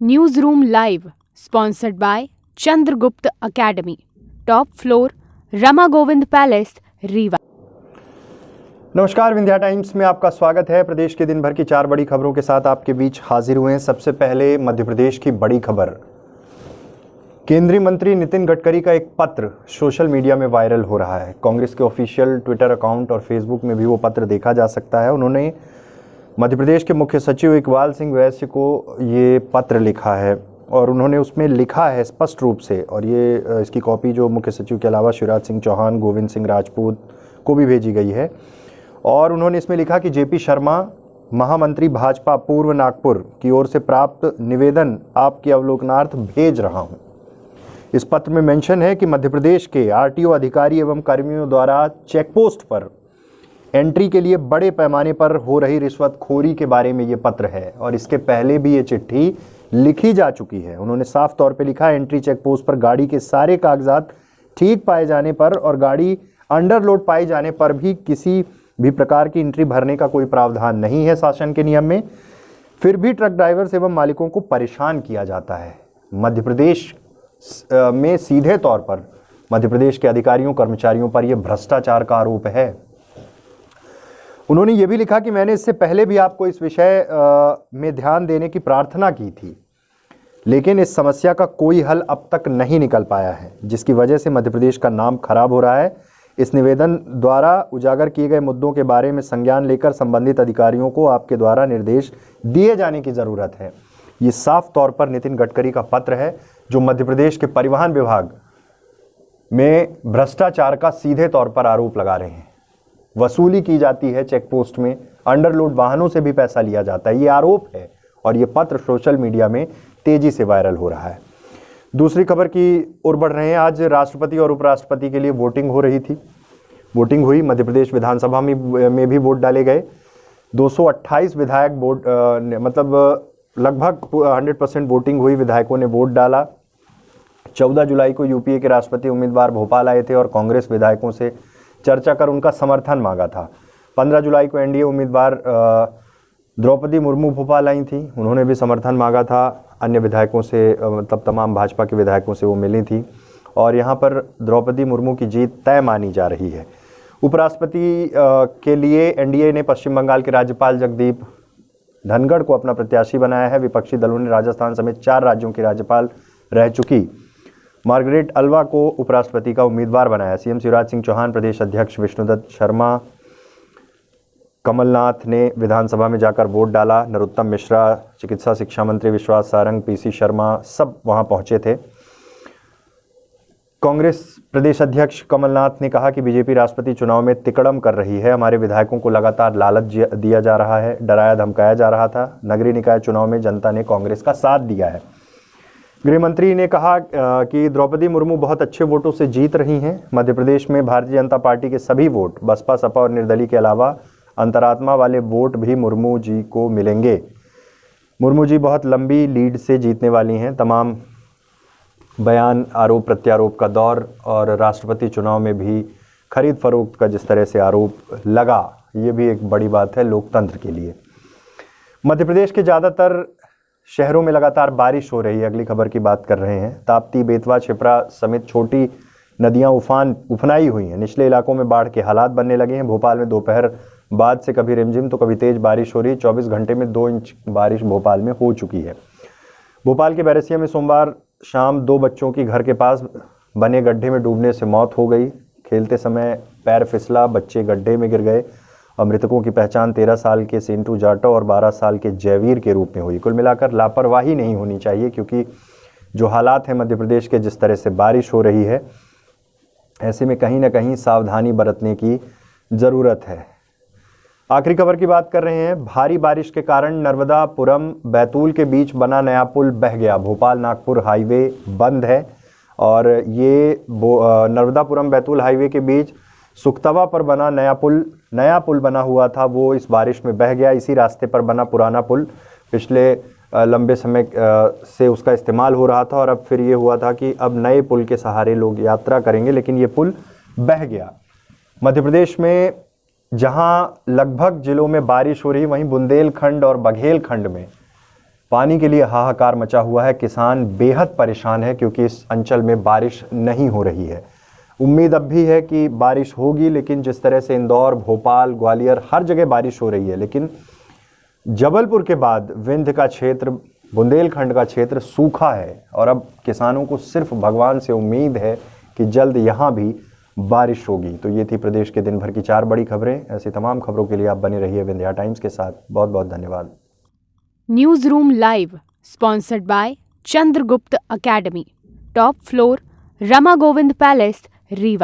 News room live sponsored by Chandragupta academy, top floor, Rama Govind palace, Rewa. नमस्कार, Vindhya times में आपका स्वागत है। प्रदेश के दिन भर की 4 बड़ी खबरों के साथ आपके बीच हाजिर हुए हैं। सबसे पहले मध्य प्रदेश की बड़ी खबर। केंद्रीय मंत्री नितिन गडकरी का एक पत्र सोशल मीडिया में वायरल हो रहा है। कांग्रेस के ऑफिशियल ट्विटर अकाउंट और फेसबुक में भी वो पत्र देखा जा सकता है। उन्होंने मध्य प्रदेश के मुख्य सचिव इकबाल सिंह वैश्य को ये पत्र लिखा है और उन्होंने उसमें लिखा है स्पष्ट रूप से, और ये इसकी कॉपी जो मुख्य सचिव के अलावा शिवराज सिंह चौहान, गोविंद सिंह राजपूत को भी भेजी गई है। और उन्होंने इसमें लिखा कि जेपी शर्मा, महामंत्री भाजपा पूर्व नागपुर की ओर से प्राप्त निवेदन आपके अवलोकनार्थ भेज रहा हूं। इस पत्र में मेंशन है कि मध्य प्रदेश के आरटीओ अधिकारी एवं कर्मियों द्वारा चेकपोस्ट पर एंट्री के लिए बड़े पैमाने पर हो रही रिश्वतखोरी के बारे में ये पत्र है, और इसके पहले भी ये चिट्ठी लिखी जा चुकी है। उन्होंने साफ तौर पे लिखा, एंट्री चेकपोस्ट पर गाड़ी के सारे कागजात ठीक पाए जाने पर और गाड़ी अंडरलोड पाए जाने पर भी किसी भी प्रकार की एंट्री भरने का कोई प्रावधान नहीं है शासन के नियम में। फिर भी ट्रक ड्राइवर्स एवं मालिकों को परेशान किया जाता है। मध्य प्रदेश में सीधे तौर पर मध्य प्रदेश के अधिकारियों कर्मचारियों पर यह भ्रष्टाचार का आरोप है। उन्होंने ये भी लिखा कि मैंने इससे पहले भी आपको इस विषय में ध्यान देने की प्रार्थना की थी, लेकिन इस समस्या का कोई हल अब तक नहीं निकल पाया है, जिसकी वजह से मध्य प्रदेश का नाम खराब हो रहा है। इस निवेदन द्वारा उजागर किए गए मुद्दों के बारे में संज्ञान लेकर संबंधित अधिकारियों को आपके द्वारा निर्देश दिए जाने की ज़रूरत है। ये साफ तौर पर नितिन गडकरी का पत्र है, जो मध्य प्रदेश के परिवहन विभाग में भ्रष्टाचार का सीधे तौर पर आरोप लगा रहे हैं। वसूली की जाती है चेकपोस्ट में, अंडरलोड वाहनों से भी पैसा लिया जाता है, ये आरोप है, और ये पत्र सोशल मीडिया में तेजी से वायरल हो रहा है। दूसरी खबर की ओर बढ़ रहे हैं। आज राष्ट्रपति और उपराष्ट्रपति के लिए वोटिंग हो रही थी। वोटिंग हुई। मध्य प्रदेश विधानसभा में भी वोट डाले गए। 228 विधायक वोट मतलब लगभग 100% वोटिंग हुई। विधायकों ने वोट डाला। 14 जुलाई को यूपीए के राष्ट्रपति उम्मीदवार भोपाल आए थे और कांग्रेस विधायकों से चर्चा कर उनका समर्थन मांगा था। 15 जुलाई को एनडीए उम्मीदवार द्रौपदी मुर्मू भोपाल आई थी, उन्होंने भी समर्थन मांगा था। अन्य विधायकों से मतलब तमाम भाजपा के विधायकों से वो मिली थी, और यहाँ पर द्रौपदी मुर्मू की जीत तय मानी जा रही है। उपराष्ट्रपति के लिए एनडीए ने पश्चिम बंगाल के राज्यपाल जगदीप धनखड़ को अपना प्रत्याशी बनाया है। विपक्षी दलों ने राजस्थान समेत 4 राज्यों की राज्यपाल रह चुकी मार्गरेट अल्वा को उपराष्ट्रपति का उम्मीदवार बनाया। सीएम शिवराज सिंह चौहान, प्रदेश अध्यक्ष विष्णुदत्त शर्मा, कमलनाथ ने विधानसभा में जाकर वोट डाला। नरोत्तम मिश्रा, चिकित्सा शिक्षा मंत्री विश्वास सारंग, पीसी शर्मा सब वहां पहुंचे थे। कांग्रेस प्रदेश अध्यक्ष कमलनाथ ने कहा कि बीजेपी राष्ट्रपति चुनाव में तिकड़म कर रही है। हमारे विधायकों को लगातार लालच दिया जा रहा है, डराया धमकाया जा रहा था। नगरीय निकाय चुनाव में जनता ने कांग्रेस का साथ दिया है। गृह मंत्री ने कहा कि द्रौपदी मुर्मू बहुत अच्छे वोटों से जीत रही हैं। मध्य प्रदेश में भारतीय जनता पार्टी के सभी वोट, बसपा, सपा और निर्दलीय के अलावा अंतरात्मा वाले वोट भी मुर्मू जी को मिलेंगे। मुर्मू जी बहुत लंबी लीड से जीतने वाली हैं। तमाम बयान, आरोप प्रत्यारोप का दौर और राष्ट्रपति चुनाव में भी खरीद फरोख्त का जिस तरह से आरोप लगा, ये भी एक बड़ी बात है लोकतंत्र के लिए। मध्य प्रदेश के ज़्यादातर शहरों में लगातार बारिश हो रही है। अगली खबर की बात कर रहे हैं। ताप्ती, बेतवा, छिपरा समेत छोटी नदियां उफनाई हुई हैं। निचले इलाकों में बाढ़ के हालात बनने लगे हैं। भोपाल में दोपहर बाद से कभी रिमझिम तो कभी तेज बारिश हो रही है। 24 घंटे में 2 इंच बारिश भोपाल में हो चुकी है। भोपाल के बैरसिया में सोमवार शाम 2 बच्चों की घर के पास बने गड्ढे में डूबने से मौत हो गई। खेलते समय पैर फिसला, बच्चे गड्ढे में गिर गए और मृतकों की पहचान 13 साल के सेंटू जाटो और 12 साल के जयवीर के रूप में हुई। कुल मिलाकर लापरवाही नहीं होनी चाहिए, क्योंकि जो हालात हैं मध्य प्रदेश के, जिस तरह से बारिश हो रही है, ऐसे में कहीं ना कहीं सावधानी बरतने की ज़रूरत है। आखिरी खबर की बात कर रहे हैं। भारी बारिश के कारण नर्मदापुरम बैतूल के बीच बना नया पुल बह गया। भोपाल नागपुर हाईवे बंद है और ये नर्मदापुरम बैतूल हाईवे के बीच सुखतवा पर बना नया पुल बना हुआ था, वो इस बारिश में बह गया। इसी रास्ते पर बना पुराना पुल पिछले लंबे समय से उसका इस्तेमाल हो रहा था, और अब फिर ये हुआ था कि अब नए पुल के सहारे लोग यात्रा करेंगे, लेकिन ये पुल बह गया। मध्य प्रदेश में जहां लगभग जिलों में बारिश हो रही, वहीं बुंदेलखंड और बघेलखंड में पानी के लिए हाहाकार मचा हुआ है। किसान बेहद परेशान है क्योंकि इस अंचल में बारिश नहीं हो रही है। उम्मीद अब भी है कि बारिश होगी, लेकिन जिस तरह से इंदौर, भोपाल, ग्वालियर हर जगह बारिश हो रही है, लेकिन जबलपुर के बाद विंध्य का क्षेत्र, बुंदेलखंड का क्षेत्र सूखा है और अब किसानों को सिर्फ भगवान से उम्मीद है कि जल्द यहाँ भी बारिश होगी। तो ये थी प्रदेश के दिन भर की 4 बड़ी खबरें। ऐसी तमाम खबरों के लिए आप बने रहिए विंध्या टाइम्स के साथ। बहुत बहुत धन्यवाद। News room live sponsored by Chandragupta academy, top floor, Rama Govind palace, Rewa.